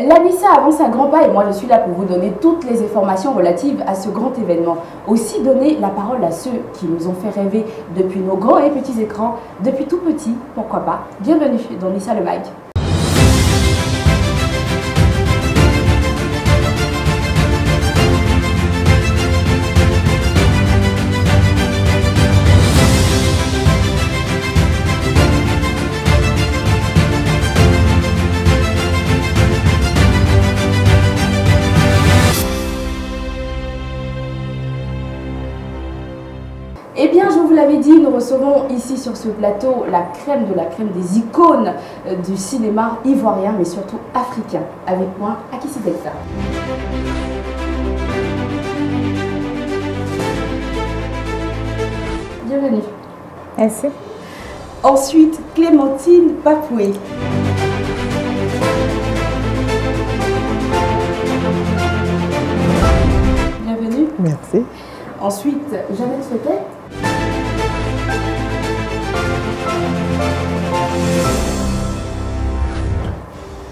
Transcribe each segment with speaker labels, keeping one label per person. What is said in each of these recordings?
Speaker 1: L'Anissa avance un grand pas et moi je suis là pour vous donner toutes les informations relatives à ce grand événement. Aussi donner la parole à ceux qui nous ont fait rêver depuis nos grands et petits écrans, depuis tout petit, pourquoi pas. Bienvenue dans Nissa le Mag. Eh bien, je vous l'avais dit, nous recevons ici sur ce plateau la crème de la crème des icônes du cinéma ivoirien, mais surtout africain. Avec moi, Akissi Delta. Bienvenue.
Speaker 2: Merci.
Speaker 1: Ensuite, Clémentine Papoué. Bienvenue.
Speaker 2: Merci.
Speaker 1: Ensuite, Jeannette Feuquet.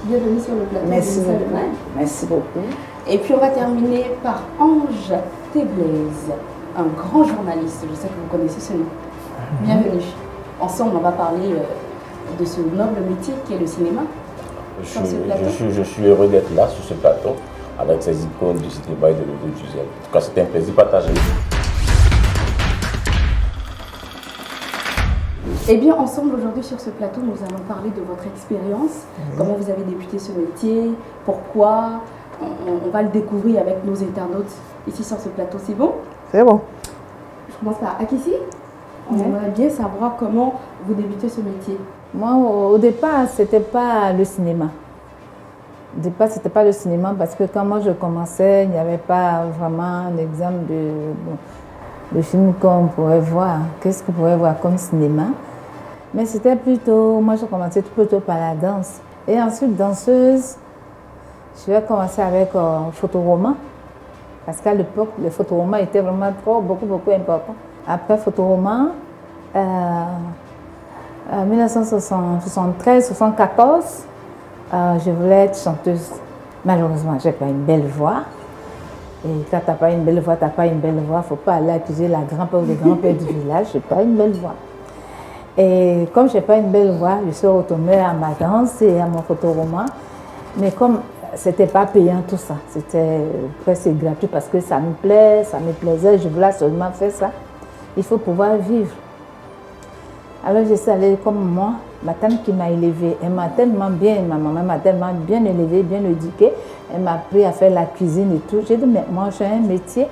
Speaker 1: Bienvenue sur le plateau.
Speaker 2: Merci
Speaker 1: de
Speaker 2: beaucoup. Merci beaucoup.
Speaker 1: Et puis on va terminer par Ange Téblaise, un grand journaliste. Je sais que vous connaissez ce nom. Bienvenue. Ensemble, on va parler de ce noble métier qui est le cinéma.
Speaker 3: Je suis heureux d'être là sur ce plateau avec ces icônes du cinéma et de l'audiovisuel. En tout cas, c'était un plaisir partagé.
Speaker 1: Eh bien, ensemble, aujourd'hui, sur ce plateau, nous allons parler de votre expérience, comment vous avez débuté ce métier, pourquoi. On va le découvrir avec nos internautes ici sur ce plateau. C'est bon?
Speaker 2: C'est bon.
Speaker 1: Je commence par Akissi. On aimerait bien savoir comment vous débutez ce métier.
Speaker 2: Moi, au départ, c'était pas le cinéma. Au départ, c'était pas le cinéma parce que quand moi je commençais, il n'y avait pas vraiment d'exemple de film qu'on pourrait voir. Qu'est-ce qu'on pourrait voir comme cinéma? Mais c'était plutôt, moi je commençais plutôt par la danse. Et ensuite, danseuse, je vais commencer avec photoroman. Parce qu'à l'époque, le photoroman était vraiment beaucoup important. Après photoroman, en 1973-74, je voulais être chanteuse. Malheureusement, je n'ai pas une belle voix. Et quand tu n'as pas une belle voix, tu n'as pas une belle voix. Il ne faut pas aller accuser la grand-père ou le grand-père du village. Je n'ai pas une belle voix. Et comme je n'ai pas une belle voix, je suis retournée à ma danse et à mon photoroman. Mais comme ce n'était pas payant tout ça, c'était presque gratuit parce que ça me plaît, ça me plaisait, je voulais seulement faire ça. Il faut pouvoir vivre. Alors je suis allée comme moi, ma tante qui m'a élevée, elle m'a tellement bien, ma maman m'a tellement bien élevée, bien éduquée, elle m'a appris à faire la cuisine et tout. J'ai dit, mais moi j'ai un métier.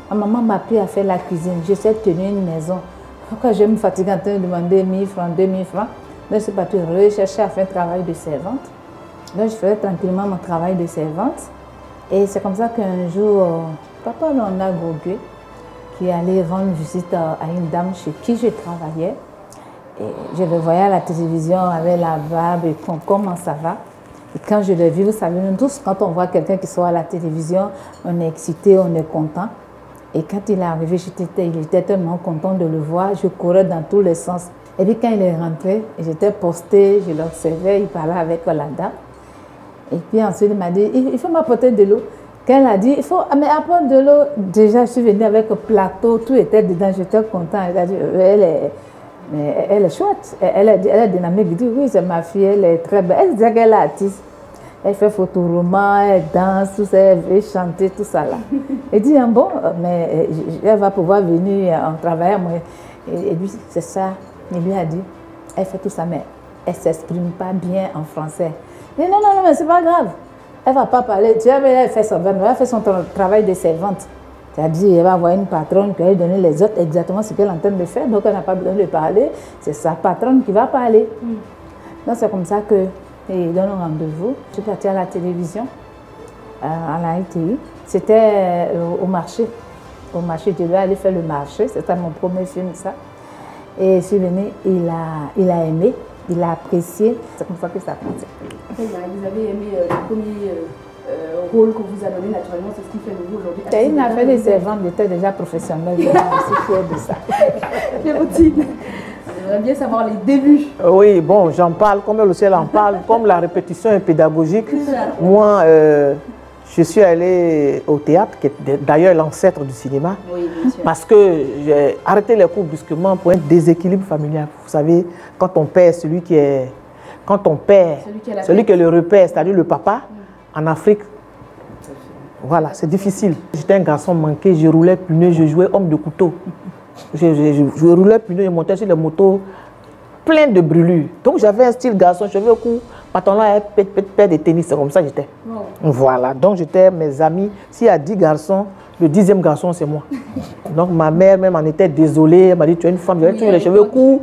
Speaker 2: Ma maman m'a appris à faire la cuisine, je sais tenir une maison. Pourquoi je me fatigue en train de demander 1000 francs, 2000 francs? Donc je suis partie rechercher à faire un travail de servante. Donc je faisais tranquillement mon travail de servante. Et c'est comme ça qu'un jour, papa Léonard Goguet, qui est allé rendre visite à une dame chez qui je travaillais. Et je le voyais à la télévision avec la barbe et comment ça va. Et quand je l'ai vu, vous savez, nous tous, quand on voit quelqu'un qui sort à la télévision, on est excité, on est content. Et quand il est arrivé, il était tellement content de le voir, je courais dans tous les sens. Et puis quand il est rentré, j'étais postée, je l'observais, il parlait avec la dame. Et puis ensuite, il m'a dit, il faut m'apporter de l'eau. Quand elle a dit, il faut apporter de l'eau, déjà je suis venue avec un plateau, tout était dedans, j'étais content. Elle a dit, elle est chouette, elle est dynamique. Je dis, oui, c'est ma fille, elle est très belle. Elle disait qu'elle est artiste. Elle fait photoroman, elle danse, tout ça, elle veut chanter, tout ça là. Elle dit, bon, mais elle va pouvoir venir en travaillant. Et lui, c'est ça. Il lui a dit, elle fait tout ça, mais elle ne s'exprime pas bien en français. Il dit, non, mais c'est pas grave. Elle ne va pas parler. Tu vois, mais elle fait son travail de servante. C'est-à-dire, elle va avoir une patronne qui va lui donner les autres exactement ce qu'elle est en train de faire. Donc, elle n'a pas besoin de parler. C'est sa patronne qui va parler. Donc, c'est comme ça que il donne un rendez-vous. Je suis partie à la télévision, à la RTI. C'était au marché. Au marché, je devais aller faire le marché. C'était mon premier film, ça. Et je suis venue, il a aimé, il a apprécié. C'est comme ça que ça a commencé.
Speaker 1: Vous avez aimé le premier rôle qu'on vous a donné naturellement, c'est ce qui fait de vous aujourd'hui.
Speaker 2: Il m'a fait des servantes, j'étais déjà professionnelle, je suis fière de ça.
Speaker 1: Clémentine. J'aimerais bien savoir les débuts.
Speaker 4: Oui, bon, j'en parle, comme le ciel en parle, comme la répétition est pédagogique. Moi, je suis allé au théâtre, qui est d'ailleurs l'ancêtre du cinéma,
Speaker 1: Oui, bien sûr.
Speaker 4: parce que j'ai arrêté les cours brusquement pour un déséquilibre familial. Vous savez, quand on perd celui qui est... Quand on perd celui qui est le repère, c'est-à-dire le papa, en Afrique, voilà, c'est difficile. J'étais un garçon manqué, je roulais pneu, je jouais homme de couteau. Je roulais pneu, je montais sur les motos plein de brûlures. Donc j'avais un style garçon, cheveux courts, pantalon à paire de tennis, c'est comme ça que j'étais.
Speaker 1: Wow.
Speaker 4: Voilà, donc j'étais mes amis. S'il y a 10 garçons, le 10e garçon c'est moi. Donc ma mère même en était désolée, elle m'a dit tu es une femme, j'avais toujours les cheveux courts.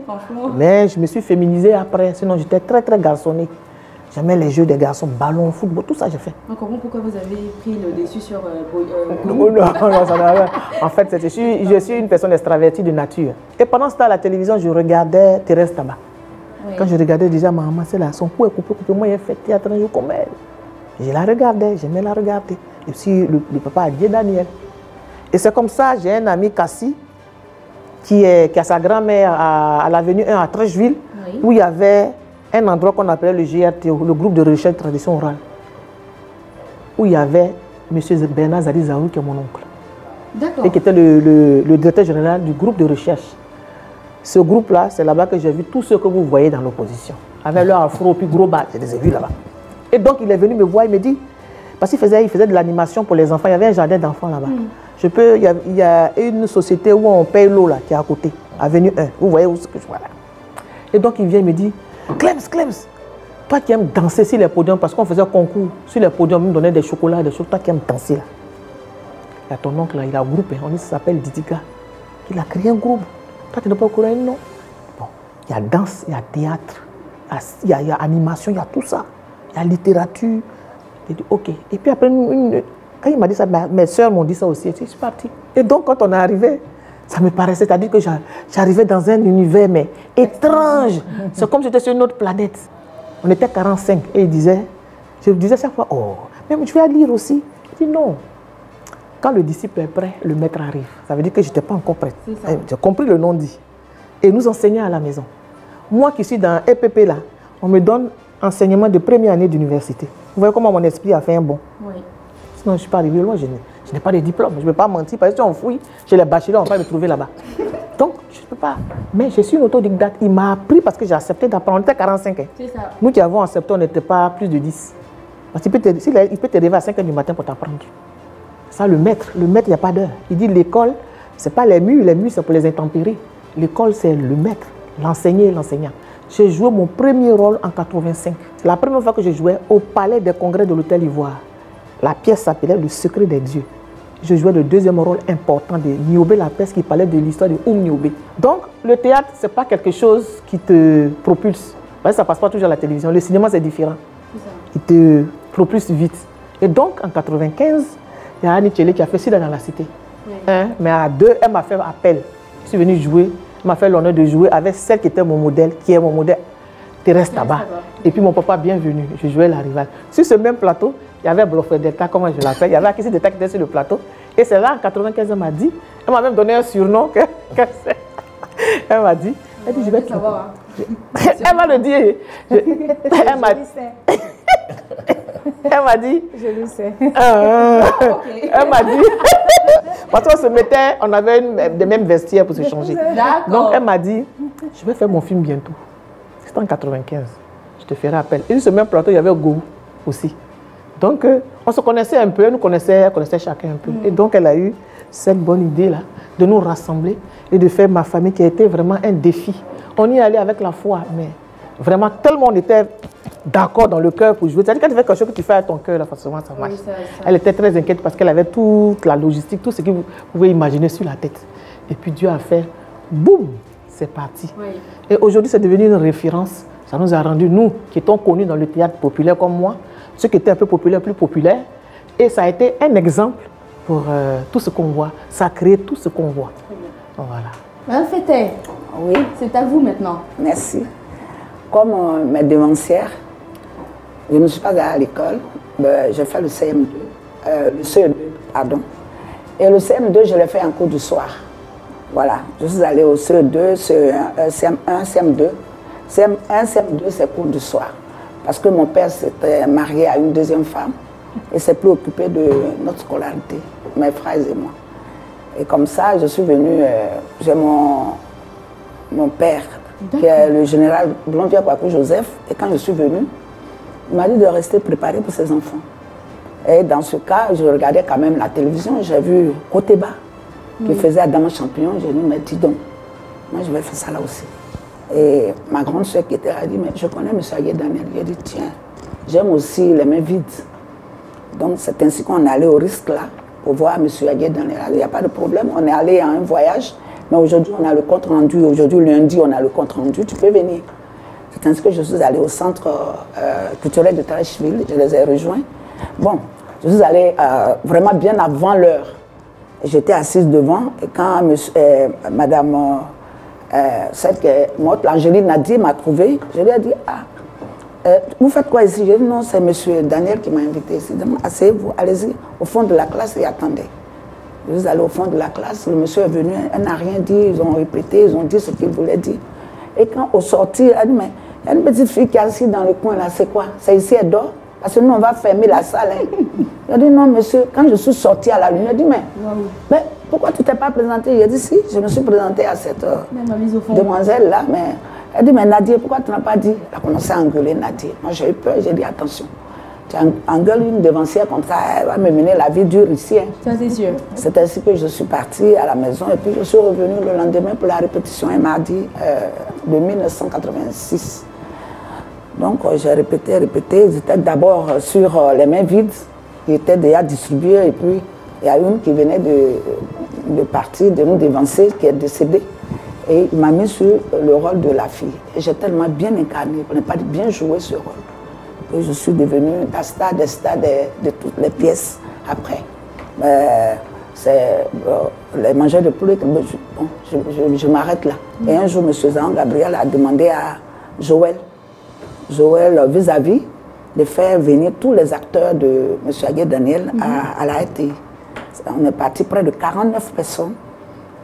Speaker 4: Mais je me suis féminisée après, sinon j'étais très très garçonné. J'aimais les jeux des garçons, ballon, football, tout ça j'ai fait.
Speaker 1: Encore pourquoi vous avez pris le dessus sur
Speaker 4: Non, ça n'a rien. En fait, je suis une personne extravertie de nature. Et pendant ce temps, à la télévision, je regardais Thérèse Tabat.
Speaker 1: Oui.
Speaker 4: Quand je regardais déjà ma maman, c'est là, son cou est coupé. Moi, j'ai fait théâtre un jour comme elle. Je la regardais, j'aimais la regarder. Et puis, le papa a dit Daniel. Et c'est comme ça, j'ai un ami, Cassie, qui a sa grand-mère à l'avenue 1 à Trècheville,
Speaker 1: Oui.
Speaker 4: où il y avait un endroit qu'on appelait le GRTO, le groupe de recherche tradition orale, où il y avait M. Bernard Zadi Zaou, qui est mon oncle,
Speaker 1: D'accord.
Speaker 4: et qui était le directeur général du groupe de recherche. Ce groupe-là, c'est là-bas que j'ai vu tous ceux que vous voyez dans l'opposition, avec leur afro, puis gros bas, je les ai vus là-bas. Et donc, il est venu me voir, il me dit, parce qu'il faisait de l'animation pour les enfants, il y avait un jardin d'enfants là-bas. Il y a une société où on paye l'eau, là, qui est à côté, avenue 1, vous voyez où ce que je vois là. Et donc, il vient, il me dit, Clems, toi qui aimes danser sur les podiums, parce qu'on faisait un concours sur les podiums, on me donnait des chocolats, des choses, toi qui aimes danser là. Il y a ton oncle là, il a un groupe, on dit, ça s'appelle Didiga. Il a créé un groupe. Toi tu n'es pas au courant, non? Bon, il y a danse, il y a théâtre, il y a animation, il y a tout ça. Il y a littérature. J'ai dit, ok. Et puis après, quand il m'a dit ça, mes soeurs m'ont dit ça aussi, je suis parti. Et donc quand on est arrivé, ça me paraissait, c'est-à-dire que j'arrivais dans un univers mais étrange. C'est comme si j'étais sur une autre planète. On était 45 et je disais chaque fois, oh, mais je vais lire aussi. Je dis non. Quand le disciple est prêt, le maître arrive. Ça veut dire que je n'étais pas encore prête. J'ai compris le nom dit. Et nous enseignons à la maison. Moi qui suis dans EPP là, on me donne enseignement de première année d'université. Vous voyez comment mon esprit a fait un bond.
Speaker 1: Oui.
Speaker 4: Sinon, je ne suis pas arrivé loin, je n'ai pas de diplôme. Je ne peux pas mentir, parce que si on fouille, chez les bachelors, on va me trouver là-bas. Donc, je ne peux pas. Mais je suis une autodidacte. Il m'a appris parce que j'ai accepté d'apprendre. On était 45 ans.
Speaker 1: C'est ça.
Speaker 4: Nous qui avons accepté, on n'était pas plus de 10. Parce qu'il peut te réveiller à 5 h du matin pour t'apprendre. Ça, le maître, il n'y a pas d'heure. Il dit l'école, ce n'est pas les murs c'est pour les intempéries. L'école, c'est le maître, l'enseigné et l'enseignant. J'ai joué mon premier rôle en 85. C'est la première fois que je jouais au Palais des Congrès de l'Hôtel Ivoire. La pièce s'appelait Le Secret des Dieux. Je jouais le deuxième rôle important de Niobé Lapès qui parlait de l'histoire de Niobé. Donc, le théâtre, ce n'est pas quelque chose qui te propulse. Parce que ça ne passe pas toujours à la télévision. Le cinéma, c'est différent. Il te propulse vite. Et donc, en 95, il y a Annie Tchélé qui a fait Sida dans la cité. Oui. Mais à 2, elle m'a fait appel. Je suis venu jouer. Elle m'a fait l'honneur de jouer avec celle qui était mon modèle, qui est mon modèle, Thérèse Tabat. Et puis mon papa, bienvenue. Je jouais la rivale. Sur ce même plateau, il y avait Blofred Delta, comment je l'appelle. Il y avait Akissi Delta qui était sur le plateau. Et c'est là, en 95, elle m'a dit, elle m'a même donné un surnom. Elle m'a dit, je vais te savoir. Elle m'a le dit. Elle m'a dit. Elle m'a dit.
Speaker 2: Je le sais.
Speaker 4: Elle m'a dit. Parce qu'on se mettait, on avait des mêmes vestiaires pour se changer. Donc elle m'a dit, je vais faire mon film bientôt. C'était en 95. Je te ferai appel. Et sur ce même plateau, il y avait Gou aussi. Donc on se connaissait un peu, elle connaissait chacun un peu. Et donc elle a eu cette bonne idée-là de nous rassembler et de faire ma famille qui a été vraiment un défi. On y allait avec la foi, mais vraiment tellement on était d'accord dans le cœur pour jouer. C'est-à-dire quand tu fais quelque chose que tu fais à ton cœur, là, forcément ça marche. Oui, ça. Elle était très inquiète parce qu'elle avait toute la logistique, tout ce que vous pouvez imaginer sur la tête. Et puis Dieu a fait, boum, c'est parti. Oui. Et aujourd'hui, c'est devenu une référence. Ça nous a rendu, nous, qui étions connus dans le théâtre populaire comme moi, ceux qui étaient un peu populaires, plus populaires. Et ça a été un exemple pour tout ce qu'on voit. Ça a créé tout ce qu'on voit. Voilà.
Speaker 1: Madame Fété,
Speaker 2: oui,
Speaker 1: c'est à vous maintenant.
Speaker 2: Merci. Comme mes devancières, je ne suis pas allée à l'école. J'ai fait le CM2, pardon. Et le CM2, je l'ai fait en cours du soir.
Speaker 5: Voilà, je suis allée au CE2, CM1, CM2. CM1, CM2, c'est cours du soir. Parce que mon père s'était marié à une deuxième femme et s'est plus occupé de notre scolarité, mes frères et moi. Et comme ça, je suis venue, j'ai mon père, qui est le général Blondier Kwaku Joseph, et quand je suis venue, il m'a dit de rester préparé pour ses enfants. Et dans ce cas, je regardais quand même la télévision, j'ai vu Koteba, qui faisait Adama Champion, j'ai dit, mais dis donc, moi je vais faire ça là aussi. Et ma grande soeur qui était là a dit, mais je connais M. Agué Daniel. J'ai dit, tiens, j'aime aussi les mains vides. Donc c'est ainsi qu'on est allé au risque là, pour voir M. Agué Daniel. Il n'y a pas de problème, on est allé à un voyage, mais aujourd'hui on a le compte rendu, aujourd'hui lundi on a le compte rendu, tu peux venir. C'est ainsi que je suis allée au centre culturel de Tarachville, je les ai rejoints. Bon, je suis allée vraiment bien avant l'heure. J'étais assise devant et quand madame, celle que Angéline Nadi m'a trouvée, je lui ai dit, vous faites quoi ici? J'ai dit, non, c'est M. Daniel qui m'a invité ici. Asseyez-vous, allez-y au fond de la classe et attendez. Je suis allée au fond de la classe, le monsieur est venu, elle n'a rien dit, ils ont répété, ils ont dit ce qu'il voulait dire. Et quand au sortir, elle a dit, mais il y a une petite fille qui est assise dans le coin là, c'est quoi? C'est ici, elle dort? Parce que nous, on va fermer la salle. Hein. J'ai dit, non, monsieur, quand je suis sortie à la lumière, il a dit, mais pourquoi tu ne t'es pas présentée? J'ai dit, si, je me suis présentée à cette demoiselle-là. Mais elle dit, mais Nadia, pourquoi tu n'as pas dit? Elle a commencé à engueuler Nadia. Moi, j'ai eu peur, j'ai dit, attention, tu engueules une devancière comme ça, elle va me mener la vie dure ici. Hein.
Speaker 1: Ça, c'est sûr.
Speaker 5: C'est ainsi que je suis partie à la maison et puis je suis revenue le lendemain pour la répétition un mardi de 1986. Donc j'ai répété. J'étais d'abord sur les mains vides, qui étaient déjà distribuées, et puis il y a une qui venait de partir, de nous dévancer, qui est décédée. Et il m'a mis sur le rôle de la fille. Et j'ai tellement bien incarné, pour ne pas dire bien joué ce rôle, que je suis devenue Dasta de toutes les pièces après. C'est les mangeurs de poulet, je m'arrête là. Et un jour, M. Zahang Gabriel a demandé à Joël vis-à-vis de faire venir tous les acteurs de M. Agué Daniel à la RTI. On est parti près de 49 personnes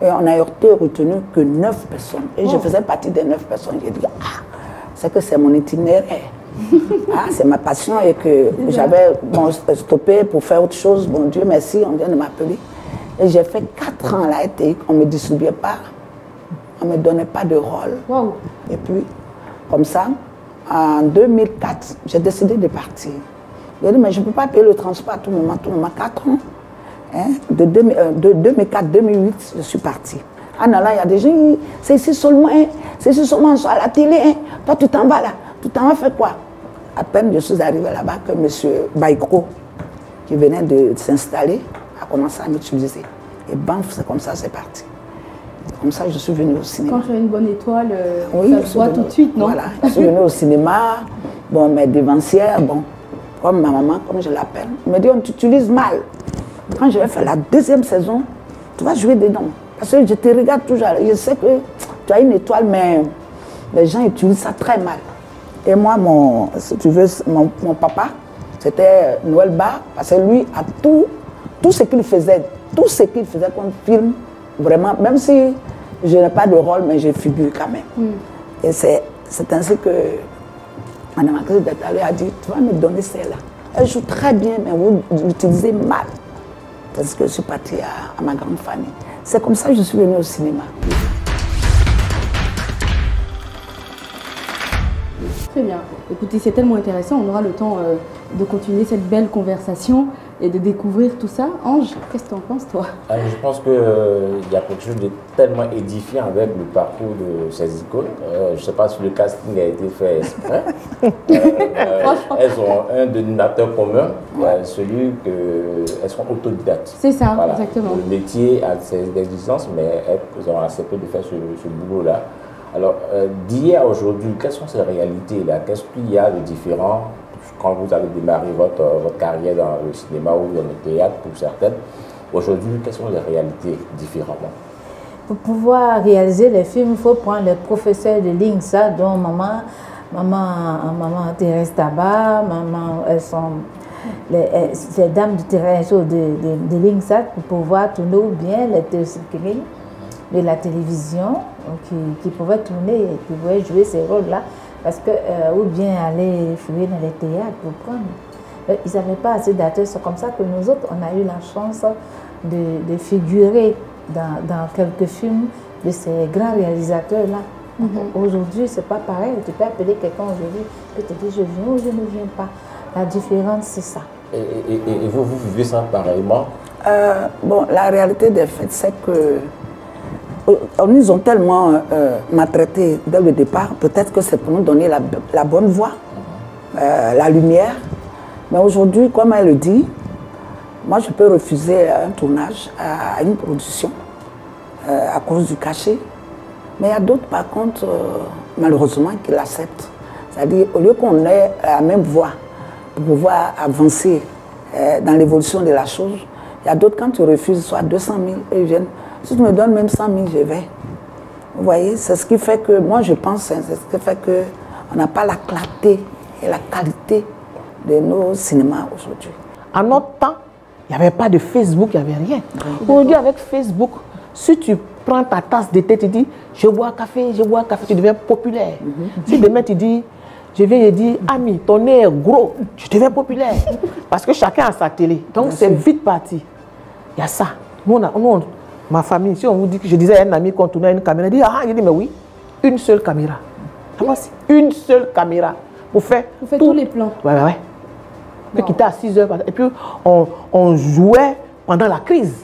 Speaker 5: et on a été retenu que 9 personnes. Et je faisais partie des 9 personnes. J'ai dit, c'est que c'est mon itinéraire. C'est ma passion et que j'avais stoppé pour faire autre chose. Bon Dieu merci, on vient de m'appeler. Et j'ai fait 4 ans à la RTI, on ne me distribuait pas, on ne me donnait pas de rôle.
Speaker 1: Wow.
Speaker 5: Et puis, comme ça, en 2004, j'ai décidé de partir. J'ai dit, mais je ne peux pas payer le transport à tout moment, 4 ans. Hein? De 2004-2008, je suis partie. En allant, il y a des gens, c'est ici seulement, hein? C'est ici seulement à la télé. Hein? Toi, tu t'en vas là. Tu t'en vas faire quoi? À peine je suis arrivée là-bas que M. Baïko, qui venait de s'installer, a commencé à m'utiliser. Et bam, c'est comme ça, c'est parti. Comme ça, je suis venue au cinéma.
Speaker 1: Quand tu as une bonne étoile, ça se voit tout de suite, non?
Speaker 5: Voilà, je suis venue au cinéma, bon, mes dévancières, bon, comme ma maman, comme je l'appelle, me dit, on t'utilise mal. Quand je vais faire la 2e saison, tu vas jouer dedans. Parce que je te regarde toujours, je sais que tu as une étoile, mais les gens utilisent ça très mal. Et moi, si tu veux, mon papa, c'était Noël Bar, parce que lui, à tout ce qu'il faisait comme film, vraiment, même si je n'ai pas de rôle, mais je figure quand même. Et c'est ainsi que Mme Actrice d'État a dit, tu vas me donner celle-là. Elle joue très bien, mais vous l'utilisez mal. Parce que je suis partie à ma grande famille. C'est comme ça que je suis venue au cinéma.
Speaker 1: Très bien. Écoutez, c'est tellement intéressant. On aura le temps de continuer cette belle conversation et de découvrir tout ça. Ange, qu'est-ce que tu en penses, toi?
Speaker 3: Je pense qu'il y a quelque chose de tellement édifiant avec le parcours de ces icônes. Je ne sais pas si le casting a été fait exprès. Elles ont un dénominateur commun, celui qu'elles sont autodidactes.
Speaker 1: C'est ça,
Speaker 3: voilà.
Speaker 1: Exactement.
Speaker 3: Le métier a ses exigences, mais elles ont accepté de faire ce boulot-là. Alors, d'hier à aujourd'hui, quelles sont ces réalités-là? Qu'est-ce qu'il y a de différent quand vous avez démarré votre carrière dans le cinéma ou dans le théâtre pour certaines? Aujourd'hui, quelles sont les réalités différemment?
Speaker 2: Pour pouvoir réaliser les films, il faut prendre les professeurs de l'INSA, dont maman Thérèse Tabar, elles sont les dames du terrain de l'INSA pour pouvoir tourner ou bien les théâtres. de la télévision qui pouvaient tourner, qui pouvaient jouer ces rôles-là, parce que, ou bien aller jouer dans les théâtres pour prendre. Ils n'avaient pas assez d'acteurs. C'est comme ça que nous autres, on a eu la chance de figurer dans quelques films de ces grands réalisateurs-là. Aujourd'hui, c'est pas pareil. Tu peux appeler quelqu'un aujourd'hui, tu peux te dire je viens ou je ne viens pas. La différence, c'est ça.
Speaker 3: Et vous vivez ça pareillement?
Speaker 5: Bon, la réalité des faits, c'est que ils nous ont tellement maltraités dès le départ. Peut-être que c'est pour nous donner la bonne voie, la lumière. Mais aujourd'hui, comme elle le dit, moi je peux refuser un tournage à une production à cause du cachet. Mais il y a d'autres, par contre, malheureusement, qui l'acceptent. C'est-à-dire, au lieu qu'on ait la même voie pour pouvoir avancer dans l'évolution de la chose, il y a d'autres, quand tu refuses, soit 200 000, ils viennent. Si tu me donnes même 100 000, je vais. Vous voyez, c'est ce qui fait que, moi je pense, c'est ce qui fait qu'on n'a pas la clarté et la qualité de nos cinémas aujourd'hui.
Speaker 4: En notre temps, il n'y avait pas de Facebook, il n'y avait rien. Aujourd'hui, avec Facebook, si tu prends ta tasse de thé, tu dis je bois café, tu deviens populaire. Si demain tu dis, je viens et dis ami, ton nez est gros, tu deviens populaire. Parce que chacun a sa télé. Donc c'est vite parti. Il y a ça. Nous, ma famille, si on vous dit que je disais à un ami qu'on tournait une caméra, il dit ah, il dit mais oui, une seule caméra. Une seule caméra pour faire
Speaker 1: tous les plans.
Speaker 4: Ouais. Puis quitter à 6 heures. Et puis on jouait pendant la crise.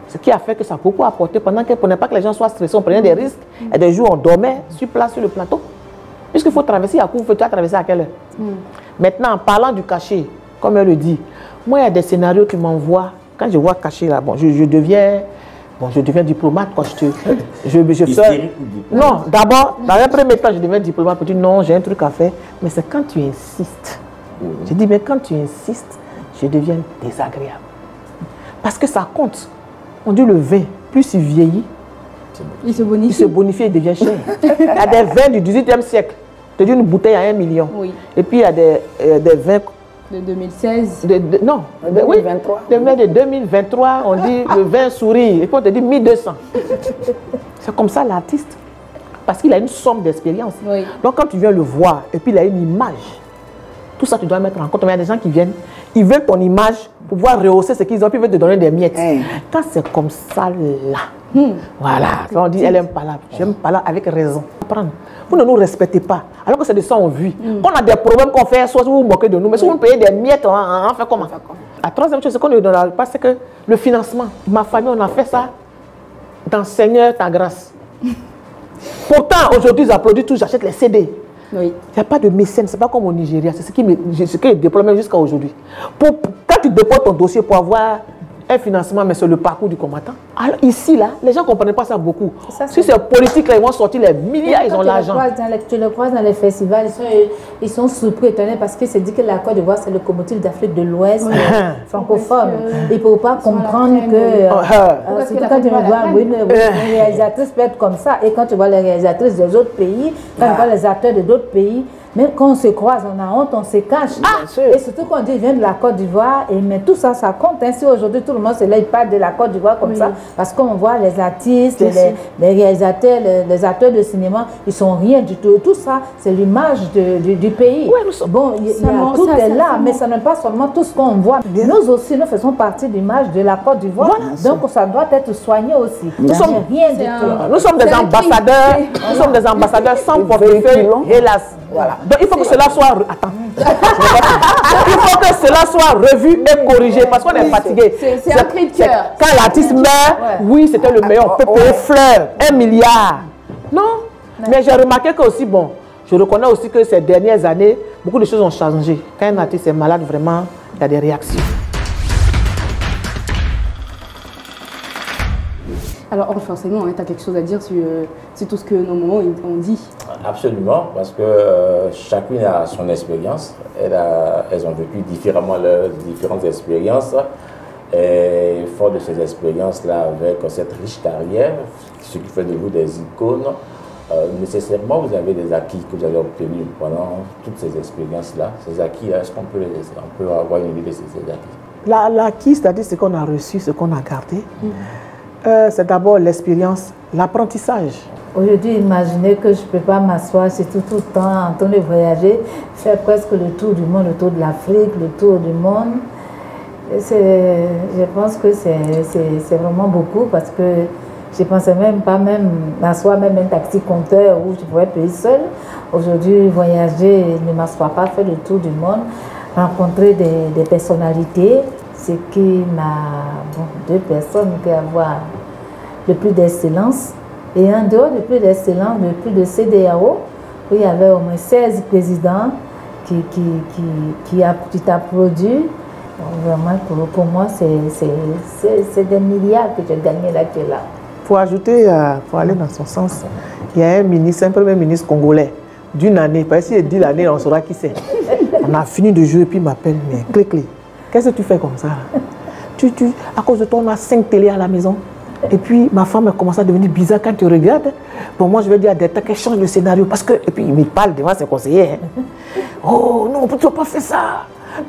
Speaker 4: Ce qui a fait que ça a beaucoup apporté pendant qu'on ne prenait pas que les gens soient stressés, on prenait des risques. Et des jours, on dormait sur place sur le plateau. Puisqu'il faut traverser à Koufoua, tu as traversé à quelle heure? Maintenant, en parlant du cachet, comme elle le dit, moi, il y a des scénarios qui m'envoient. Quand je vois cachet là, bon, je deviens diplomate quand non, d'abord, dans un premier temps, je deviens diplomate pour dire non, j'ai un truc à faire. Mais c'est quand tu insistes. Je dis, mais quand tu insistes, je deviens désagréable. Parce que ça compte. On dit le vin, plus il vieillit, il se bonifie et devient cher. Il y a des vins du 18e siècle. Tu dis une bouteille à 1 million.
Speaker 1: Oui.
Speaker 4: Et puis il y a des vins
Speaker 1: de 2016.
Speaker 4: Non,
Speaker 5: de 2023.
Speaker 4: Oui, de 2023, on dit le vin sourit. Et puis on te dit 1200. C'est comme ça l'artiste. Parce qu'il a une somme d'expérience.
Speaker 1: Oui.
Speaker 4: Donc quand tu viens le voir, et puis il a une image, tout ça tu dois mettre en compte. Il y a des gens qui viennent, ils veulent ton image pour pouvoir rehausser ce qu'ils ont, puis ils veulent te donner des miettes. Quand c'est comme ça là, voilà, quand on dit elle aime pas là, j'aime pas là avec raison. Vous ne nous respectez pas, alors que c'est de ça on vit. Quand on a des problèmes qu'on fait, soit vous vous moquez de nous, mais si vous nous payez des miettes, on fait comment? La troisième chose, c'est qu'on ne donne pas, c'est que le financement. Ma famille, on a fait ça dans Seigneur ta grâce. Pourtant, aujourd'hui, ils applaudissent tous, j'achète les CD.
Speaker 1: Oui.
Speaker 4: Il n'y a pas de mécène, ce n'est pas comme au Nigeria, c'est ce qui est déployé jusqu'à aujourd'hui. Quand tu déposes ton dossier pour avoir un financement, mais c'est le parcours du combattant. Alors ici, là, les gens ne comprennent pas ça beaucoup. Si c'est politique, là, ils vont sortir les milliards, ils ont l'argent.
Speaker 2: Tu le croises dans les festivals, ils sont surpris, étonnés, parce qu'ils se disent que la Côte d'Ivoire, c'est le locomotive d'Afrique de l'Ouest francophone. Ils ne peuvent pas comprendre que... Surtout quand tu me vois, une réalisatrice peut être comme ça, et quand tu vois les réalisatrices des autres pays, quand tu vois les acteurs de d'autres pays, même quand on se croise, on a honte, on se cache. Et surtout quand on dit vient de la Côte d'Ivoire, mais tout ça, ça compte. Si aujourd'hui tout le monde se lève pas de la Côte d'Ivoire comme ça, parce qu'on voit les artistes, les réalisateurs, les acteurs de cinéma, ils sont rien du tout. Tout ça, c'est l'image du pays. Bon, tout est là, mais ce n'est pas seulement tout ce qu'on voit. Nous aussi, nous faisons partie de l'image de la Côte d'Ivoire. Donc ça doit être soigné aussi. Nous sommes rien du tout.
Speaker 4: Nous sommes des ambassadeurs. Nous sommes des ambassadeurs sans portefeuille, hélas. Voilà. Donc il faut que cela soit... Attends. Il faut que cela soit revu et corrigé parce qu'on est fatigué.
Speaker 1: C'est un cri de cœur.
Speaker 4: Quand l'artiste meurt, oui, c'était le meilleur. On peut payer fleurs, 1 milliard. Non. Mais j'ai remarqué que aussi, bon, je reconnais aussi que ces dernières années, beaucoup de choses ont changé. Quand un artiste est malade, vraiment, il y a des réactions.
Speaker 1: Alors, forcément, tu as quelque chose à dire sur tout ce que nos mamans ont dit.
Speaker 3: Absolument, parce que chacune a son expérience. Elles ont vécu différemment leurs différentes expériences. Et fort de ces expériences-là, avec cette riche carrière, ce qui fait de vous des icônes, nécessairement, vous avez des acquis que vous avez obtenus pendant toutes ces expériences-là. Ces acquis-là, est-ce qu'on peut avoir une idée de ces acquis?
Speaker 4: L'acquis, c'est-à-dire ce qu'on a reçu, ce qu'on a gardé. C'est d'abord l'expérience, l'apprentissage.
Speaker 2: Aujourd'hui, imaginez que je ne peux pas m'asseoir, c'est tout le temps en train de voyager, faire presque le tour du monde, le tour de l'Afrique, le tour du monde. Je pense que c'est vraiment beaucoup parce que je ne pensais même pas m'asseoir même un taxi-compteur où je pouvais payer seul. Aujourd'hui, voyager, ne m'asseoir pas, faire le tour du monde, rencontrer des personnalités, ce qui m'a... Bon, 2 personnes qui avoir le plus d'excellence. Et en dehors du plus d'excellence, le plus de CEDEAO, où il y avait au moins 16 présidents qui t'applaudissent. Vraiment, pour moi, c'est des milliards que j'ai gagné là, qui est là.
Speaker 4: Pour ajouter, pour aller dans son sens, il y a un premier ministre congolais d'une année. Parce qu'il dit l'année, on saura qui c'est. On a fini de jouer, puis il m'appelle, mais clé. Qu'est-ce que tu fais comme ça? À cause de toi, on a 5 télés à la maison. Et puis, ma femme a commencé à devenir bizarre quand tu regardes. Pour moi, je vais dire à Delta qu'elle change le scénario. Parce que, et puis, il me parle devant ses conseillers. Oh, non, tu ne peux pas faire ça.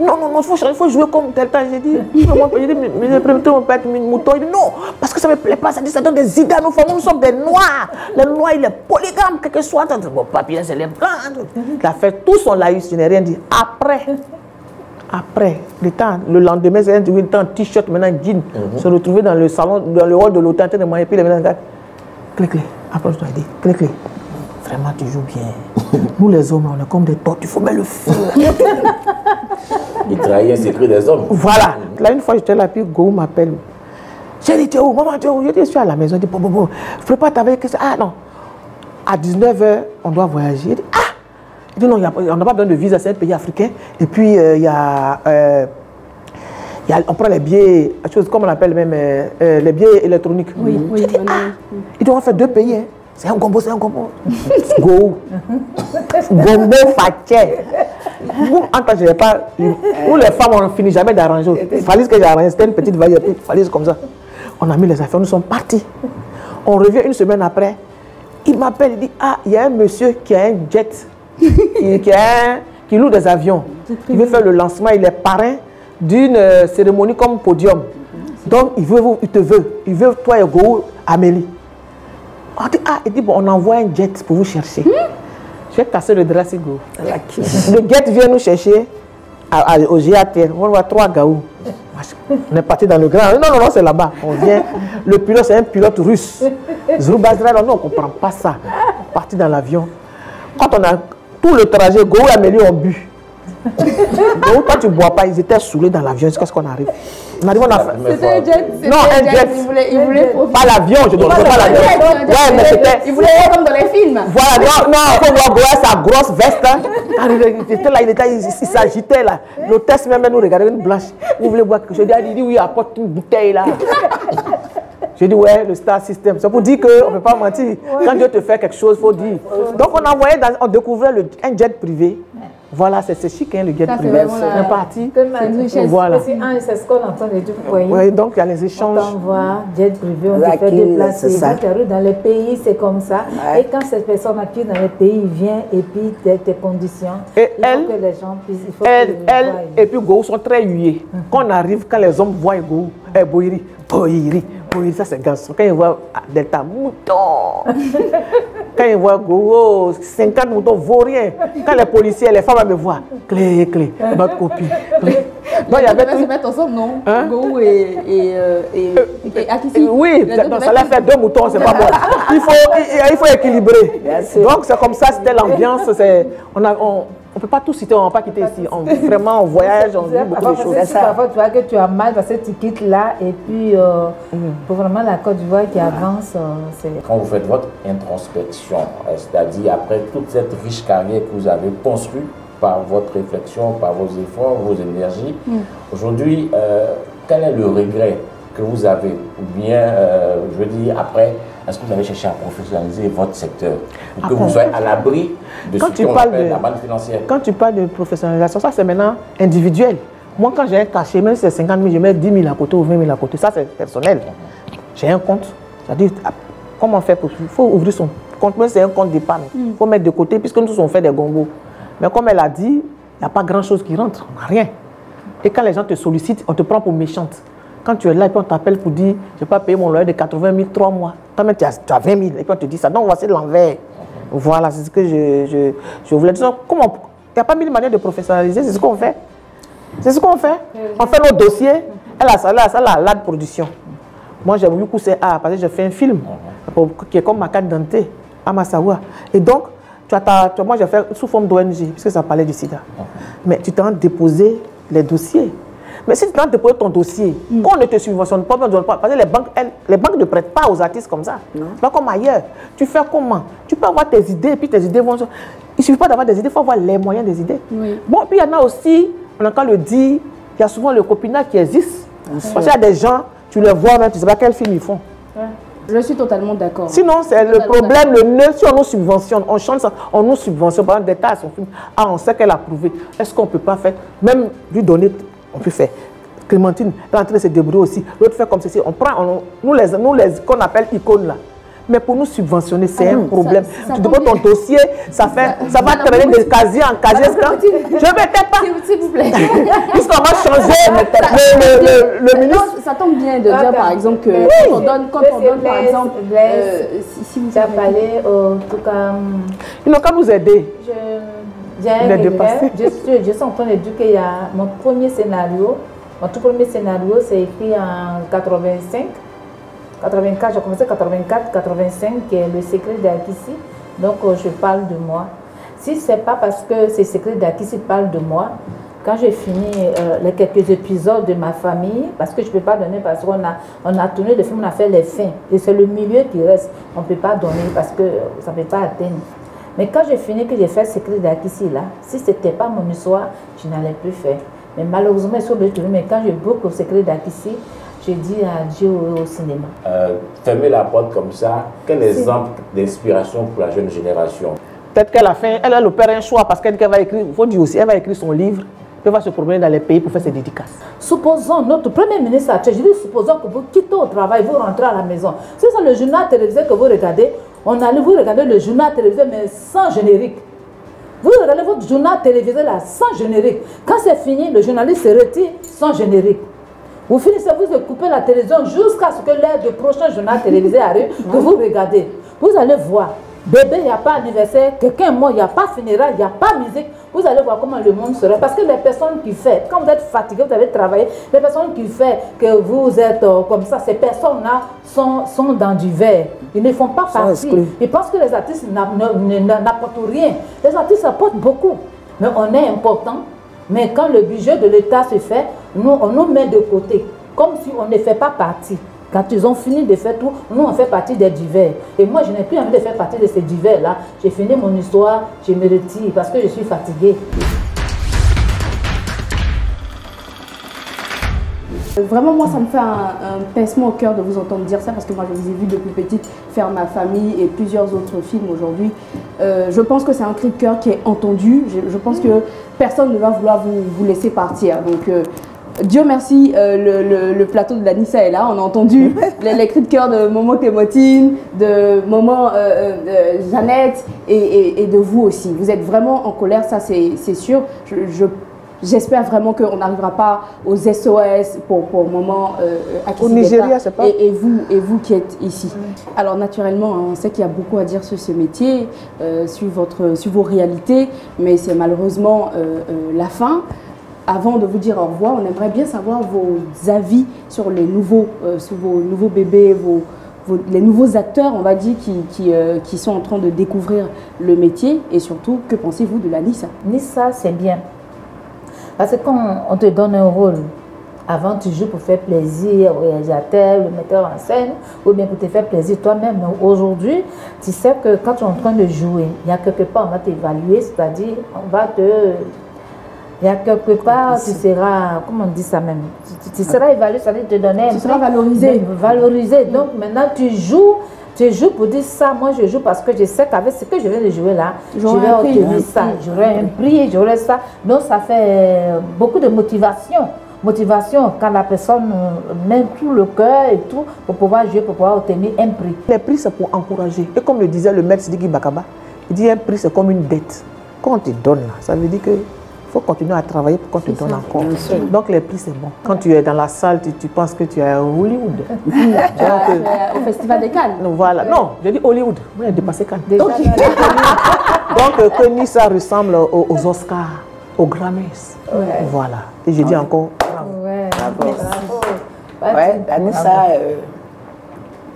Speaker 4: Non, il faut jouer comme Delta. J'ai dit, mais le premier tour, on peut être mouton. Il dit, non, parce que ça ne me plaît pas. Ça donne des idées à nos femmes. Nous sommes des noirs. Les noirs, il est polygame, quel que soit. Bon, papier, c'est les blancs. Il a fait tout son laïus, je n'ai rien dit. Après, le lendemain, c'est un en t-shirt, maintenant jean, se retrouver dans le salon, dans le hall de l'hôtel, en train de manger, puis les gens disent, clé, approche-toi, il dit, clé, vraiment tu joues bien. Nous les hommes, on est comme des tortues, il faut mettre le feu.
Speaker 3: Il trahit un secret des hommes.
Speaker 4: Voilà. Là, une fois, j'étais là, puis Go m'appelle. J'ai dit, tu es où? Maman, tu es où? Je dis, je suis à la maison. Il dit, bon, prépare ta veille. Ah non. À 19h, on doit voyager. Il dit, ah! Il dit, non, on n'a pas besoin de visa, c'est un pays africain. Et puis, on prend les billets, comme on appelle même, les billets électroniques.
Speaker 1: Oui.
Speaker 4: Il dit, ah! Il dit, on va faire 2 pays. Hein. C'est un combo. Go. Gombo Faché. Nous, en tant que pas, nous les femmes, on ne finit jamais d'arranger. Il fallait que j'arrange, c'était une petite valise, il fallait comme ça. On a mis les affaires, nous sommes partis. On revient une semaine après. Il m'appelle, il dit, ah, il y a un monsieur qui a un jet, qui loue des avions. Il veut faire le lancement, il est parrain d'une cérémonie comme podium. Donc, il te veut. Il veut toi et Go, Amélie. On dit, ah, il dit, bon, on envoie un jet pour vous chercher. Je vais casser le Drassigo. Le jet vient nous chercher au GATR. On voit 3 gaous. On est parti dans le grand. Non, c'est là-bas. On vient. Le pilote, c'est un pilote russe. Zrubazraïl, non, on ne comprend pas ça. On est parti dans l'avion. Quand on a tout le trajet, Go et Amélie ont bu. Go, quand tu ne bois pas, ils étaient saoulés dans l'avion jusqu'à ce qu'on arrive. On arrive, on a fait.
Speaker 1: C'était un jet.
Speaker 4: Non, un jet.
Speaker 1: Il voulait
Speaker 4: pas l'avion, je ne dis pas l'avion. Ouais, mais c'était.
Speaker 1: Il voulait être comme dans les films.
Speaker 4: Voilà, non, il faut voir Go sa grosse veste. Il était là, il s'agitait là. L'hôtesse même nous regardait une blanche. Vous voulez boire quelque chose? Il dit oui, apporte une bouteille là. J'ai dit ouais, le star system. C'est pour dire qu'on ne peut pas mentir. Quand Dieu te fait quelque chose, il faut dire. Donc on découvrait un jet privé. Voilà, c'est chic, hein, le jet privé. C'est parti.
Speaker 2: Voilà. C'est ce qu'on entend de dire.
Speaker 4: Oui, donc il y a les échanges.
Speaker 2: On t'envoie jet privé, on te fait déplacer. Quand tu arrives dans les pays, c'est comme ça. Ouais. Et quand cette personne qui est dans les pays vient et puis tes conditions,
Speaker 4: et
Speaker 2: il faut que les gens puissent.
Speaker 4: Elle et puis Go sont très huillés. Quand on arrive, quand les hommes voient Go, Boiri, ça c'est garçon. Quand ils voient Delta, mouton. Quand ils voient Go, 50 moutons, vaut rien. Quand les policiers, les femmes me voient, clé, notre copine.
Speaker 1: Donc il y avait tout. Se mettre ensemble, non? Go et Akissi.
Speaker 4: Oui, donc, ça leur fait 2 moutons, c'est pas bon. Il faut équilibrer. Donc c'est comme ça, c'était l'ambiance. On ne peut pas tout citer, on ne va pas quitter ici. Vraiment, on voyage, on vit beaucoup de choses.
Speaker 2: Parfois, tu vois que tu as mal parce que tu quittes là et puis pour vraiment la Côte d'Ivoire qui avance.
Speaker 3: Quand vous faites votre introspection, c'est-à-dire après toute cette riche carrière que vous avez construite par votre réflexion, par vos efforts, vos énergies, aujourd'hui, quel est le regret que vous avez? Ou bien, je veux dire, après, est-ce que vous avez cherché à professionnaliser votre secteur pour que vous soyez à l'abri de ce qu'on appelle la manne financière?
Speaker 4: Quand tu parles de professionnalisation, ça c'est maintenant individuel. Moi, quand j'ai un cachet, même si c'est 50 000, je mets 10 000 à côté ou 20 000 à côté. Ça, c'est personnel. J'ai un compte. C'est-à-dire, comment faire pour... Il faut ouvrir son compte, même si c'est un compte d'épargne. Il faut mettre de côté, puisque nous tous on fait des gombos. Mais comme elle a dit, il n'y a pas grand-chose qui rentre. On n'a rien. Et quand les gens te sollicitent, on te prend pour méchante. Quand tu es là et puis on t'appelle pour dire, je n'ai pas payé mon loyer de 80 000 3 mois. Toi-même, tu as 20 000 et puis on te dit ça. Donc, voici l'envers. Voilà, c'est ce que je voulais dire. Comment, il n'y a pas mille manières de professionnaliser, c'est ce qu'on fait. C'est ce qu'on fait. On fait nos dossiers. Elle a ça, la production. Moi, j'ai voulu pousser A parce que j'ai fait un film qui est comme ma carte d'identité à Massawa. Et donc, moi, j'ai fait sous forme d'ONG, puisque ça parlait du sida. Mais tu t'en déposé les dossiers. Mais si tu t'en déposé ton dossier, quand on ne te subventionne pas, parce que les banques ne prêtent pas aux artistes comme ça. Pas comme ailleurs. Tu fais comment? Tu peux avoir tes idées, et puis tes idées vont... Il ne suffit pas d'avoir des idées, il faut avoir les moyens des idées. Oui. Bon, puis il y en a aussi, on a encore le dit, il y a souvent le copinage qui existe. Parce qu'il y a des gens, tu les vois même, tu ne sais pas quel film ils font.
Speaker 1: Ouais. Je suis totalement d'accord.
Speaker 4: Sinon, c'est le problème, le nœud, si on nous subventionne, on chante ça, on nous subventionne, par exemple, des tas à son film. Ah, on sait qu'elle a prouvé. Est-ce qu'on ne peut pas faire, même lui donner, on peut faire. Clémentine, elle est en train de se débrouiller aussi. L'autre fait comme ceci. On prend, nous les qu'on appelle icônes là. Mais pour nous subventionner, c'est un problème. Tu déposes ton dossier, ça va traîner de casier en casier. Je ne vais pas.
Speaker 1: S'il vous plaît.
Speaker 4: Puisqu'on va changer le ministre.
Speaker 1: Ça tombe bien de dire, par exemple, que quand on donne, par exemple,
Speaker 2: si vous avez parlé, en tout cas...
Speaker 4: Ils n'ont qu'à nous aider.
Speaker 2: J'ai un regret. Je suis en train de dire qu'il y a mon premier scénario. Mon tout premier scénario, c'est écrit en 85. 84, j'ai commencé en 84, 85, qui est Le Secret d'Akissi. Donc, je parle de moi. Si ce n'est pas parce que c'est Secret d'Akissi parle de moi, quand j'ai fini les quelques épisodes de ma famille, parce que je ne peux pas donner, parce qu'on a tourné le film, on a fait les fins. Et c'est le milieu qui reste. On ne peut pas donner parce que ça ne peut pas atteindre. Mais quand j'ai fini, que j'ai fait Secret d'Akissi, là, si ce n'était pas mon histoire, je n'allais plus faire. Mais malheureusement, ils sont obligés de tourner. Mais quand j'ai beaucoup Secret d'Akissi, j'ai dit adieu au cinéma.
Speaker 3: Fermer la porte comme ça, quel exemple d'inspiration pour la jeune génération?
Speaker 4: Peut-être qu'à la fin, elle opère un choix parce qu'elle va écrire, il faut dire aussi, elle va écrire son livre, elle va se promener dans les pays pour faire ses dédicaces.
Speaker 2: Supposons, notre premier ministre a dit, supposons que vous quittez au travail, vous rentrez à la maison. C'est ça le journal télévisé que vous regardez, vous regardez le journal télévisé mais sans générique. Vous regardez votre journal télévisé là sans générique. Quand c'est fini, le journaliste se retire sans générique. Vous finissez, vous coupez la télévision jusqu'à ce que l'heure du prochain journal télévisé arrive, que vous regardez. Vous allez voir, bébé, il n'y a pas anniversaire, quelqu'un est mort, il n'y a pas funérailles, il n'y a pas musique. Vous allez voir comment le monde serait. Parce que les personnes qui font, quand vous êtes fatigué, vous avez travaillé, les personnes qui font que vous êtes comme ça, ces personnes-là sont dans du verre. Ils ne font pas partie. Ils pensent que les artistes n'apportent rien. Les artistes apportent beaucoup. Mais on est important. Mais quand le budget de l'État se fait, nous, on nous met de côté, comme si on ne fait pas partie. Quand ils ont fini de faire tout, nous, on fait partie des divers. Et moi, je n'ai plus envie de faire partie de ces divers-là. J'ai fini mon histoire, je me retire parce que je suis fatiguée.
Speaker 1: Vraiment, moi, ça me fait un pincement au cœur de vous entendre dire ça parce que moi, je vous ai vu depuis petite faire Ma Famille et plusieurs autres films aujourd'hui. Je pense que c'est un cri de cœur qui est entendu. Je pense que personne ne va vouloir vous laisser partir. Donc, Dieu merci, le plateau de la Nissa est là. On a entendu les cris de cœur de Maman Clémentine, de Maman Jeannette et de vous aussi. Vous êtes vraiment en colère, ça c'est sûr. J'espère vraiment qu'on n'arrivera pas aux SOS pour Maman
Speaker 4: au Nigeria, c'est pas.
Speaker 1: Et vous qui êtes ici. Alors naturellement, on sait qu'il y a beaucoup à dire sur ce métier, sur vos réalités, mais c'est malheureusement la fin. Avant de vous dire au revoir, on aimerait bien savoir vos avis sur vos nouveaux bébés, les nouveaux acteurs, on va dire, qui sont en train de découvrir le métier. Et surtout, que pensez-vous de la Nissa?
Speaker 2: Nissa, c'est bien. Parce que quand on te donne un rôle, avant tu joues pour faire plaisir au réalisateur, le metteur en scène, ou bien pour te faire plaisir toi-même. Mais aujourd'hui, tu sais que quand tu es en train de jouer, il y a quelque part, on va t'évaluer, c'est-à-dire, on va te... Il y a quelque part, tu seras, comment on dit ça même, tu seras évalué, ça veut te donner un prix.
Speaker 1: Tu seras valorisé.
Speaker 2: Valorisé. Donc maintenant, tu joues pour dire ça. Moi, je joue parce que je sais qu'avec ce que je viens de jouer là, je vais obtenir ça. J'aurai un prix, j'aurai ça. Donc ça fait beaucoup de motivation. Motivation quand la personne met tout le cœur et tout pour pouvoir jouer, pour pouvoir obtenir un prix.
Speaker 4: Les prix, c'est pour encourager. Et comme le disait le maître Sidiki Bakaba, il dit un prix, c'est comme une dette. Quand on te donne là, ça veut dire que faut continuer à travailler pour qu'on te donne encore.
Speaker 5: Bien sûr.
Speaker 4: Donc les prix, c'est bon. Quand tu es dans la salle, tu penses que tu es à Hollywood.
Speaker 1: Au Festival des Cannes.
Speaker 4: Donc, voilà. Non, je dis Hollywood. On a dépassé Cannes.
Speaker 2: Déjà,
Speaker 1: Ok.
Speaker 4: Donc, que Nissa ressemble aux Oscars, aux Grammys. Voilà. Et je dis encore bravo.
Speaker 2: ouais.
Speaker 5: Ouais, Anissa,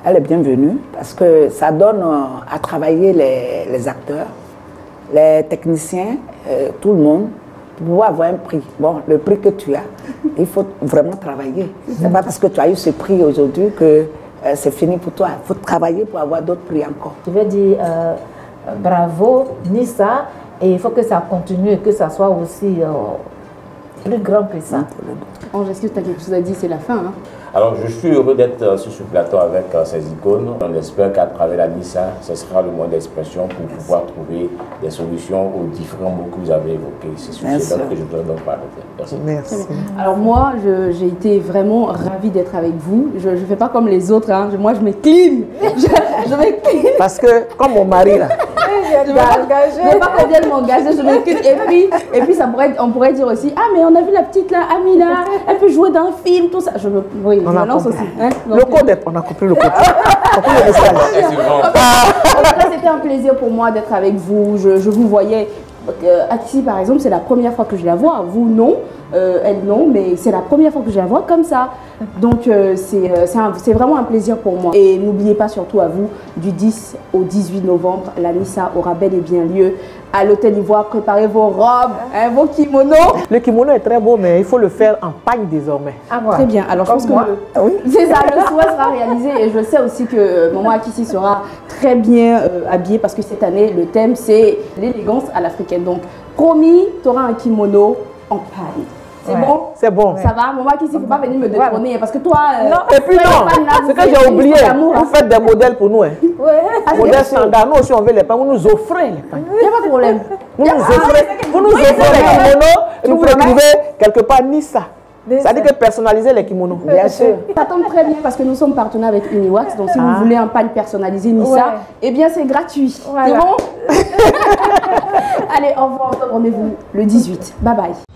Speaker 5: elle est bienvenue parce que ça donne à travailler les acteurs, les techniciens, tout le monde, pour pouvoir avoir un prix. Bon, le prix que tu as, il faut vraiment travailler. C'est pas parce que tu as eu ce prix aujourd'hui que c'est fini pour toi. Il faut travailler pour avoir d'autres prix encore.
Speaker 2: Je vais dire bravo, Nissa, et il faut que ça continue et que ça soit aussi plus grand que ça.
Speaker 1: Ange, est-ce que tu as quelque chose à dire? C'est la fin. Hein?
Speaker 3: Alors, je suis heureux d'être sur ce plateau avec ces icônes. On espère qu'à travers la Nissa, ce sera le moyen d'expression pour pouvoir trouver des solutions aux différents mots que vous avez évoqués. C'est sur ces notes que je voudrais donc parler. Merci.
Speaker 4: Merci.
Speaker 1: Alors moi, j'ai été vraiment ravie d'être avec vous. Je ne fais pas comme les autres. Hein. Moi, je m'incline. Je m'incline.
Speaker 4: Parce que, comme mon mari, là,
Speaker 1: Je ne veux pas qu'on vienne m'engager, je m'incline. Et puis on pourrait dire aussi, ah mais on a vu la petite là, Amina, elle peut jouer dans un film, tout ça. Oui, je me lance aussi. Hein?
Speaker 4: Le code, on a compris le code. On a compris le message.
Speaker 3: C'est bon.
Speaker 1: En tout cas, c'était un plaisir pour moi d'être avec vous. Je vous voyais. Axi, par exemple, c'est la première fois que je la vois. Vous, non. Elle, non. Mais c'est la première fois que je la vois comme ça. Donc, c'est vraiment un plaisir pour moi. Et n'oubliez pas surtout à vous, du 10 au 18 novembre, la Nissa aura bel et bien lieu à l'Hôtel Ivoire. Préparez vos robes, hein, vos kimonos.
Speaker 4: Le kimono est très beau, mais il faut le faire en pagne désormais.
Speaker 2: Ah, voilà.
Speaker 1: Très bien. Alors, je pense que c'est ça, le souhait sera réalisé. Et je sais aussi que Maman Akissi sera très bien habillée parce que cette année, le thème, c'est l'élégance à l'africaine. Donc, promis, tu auras un kimono en pagne. C'est bon?
Speaker 4: C'est bon.
Speaker 1: Ça va? Maman Akissi, il ne faut pas venir me détrôner parce que toi...
Speaker 4: Et puis non, ce que j'ai oublié, vous faites des modèles pour nous. Hein. Modèles standards, nous aussi on veut les pagnes, vous nous offrez les pagnes.
Speaker 1: Il n'y a pas de problème.
Speaker 4: Vous nous offrez les kimonos et vous écrivez quelque part Nissa. Ça dit que personnaliser les kimonos.
Speaker 5: Bien sûr.
Speaker 1: Ça tombe très bien parce que nous sommes partenaires avec Uniwax. Donc si vous voulez un pagne personnalisé Nissa, eh bien c'est gratuit.
Speaker 2: Voilà.
Speaker 1: C'est bon? Allez, au revoir. Rendez-vous le 18. Bye bye.